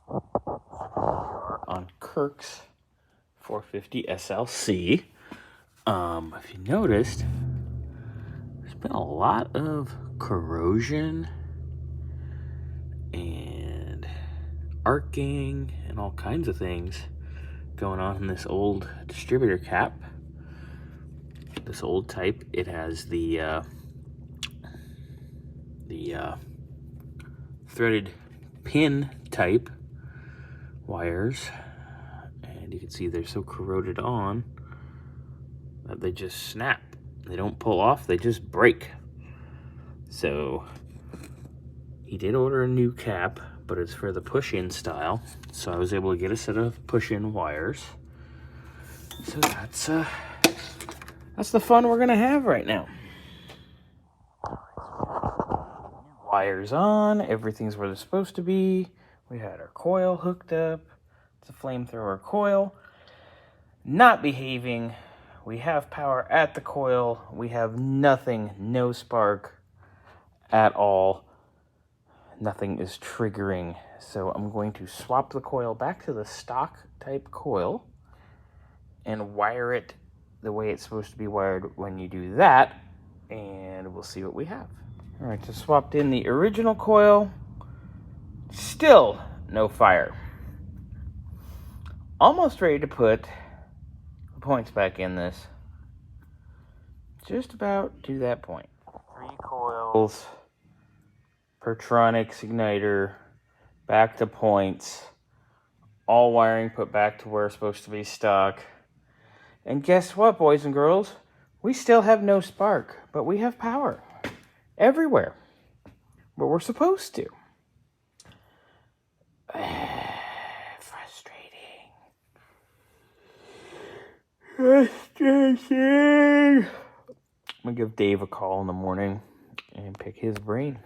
On Kirk's 450 SLC. If you noticed, there's been a lot of corrosion and arcing and all kinds of things going on in this old distributor cap. This old type, it has the threaded pin type wires, and you can see they're so corroded on that they just snap. They don't pull off, they just break. So he did order a new cap, but it's for the push-in style, so I was able to get a set of push-in wires. So that's the fun we're gonna have right now. Wires on, everything's where they're supposed to be. We had our coil hooked up. It's a flamethrower coil. Not behaving. We have power at the coil. We have nothing, no spark at all. Nothing is triggering. So I'm going to swap the coil back to the stock type coil and wire it the way it's supposed to be wired when you do that, and we'll see what we have. All right, just swapped in the original coil. Still no fire. Almost ready to put the points back in this. Just about to that point. 3 coils, Pertronix igniter, back to points, all wiring put back to where it's supposed to be stock. And guess what, boys and girls? We still have no spark, but we have power everywhere where we're supposed to. Frustrating. I'm gonna give Dave a call in the morning and pick his brain.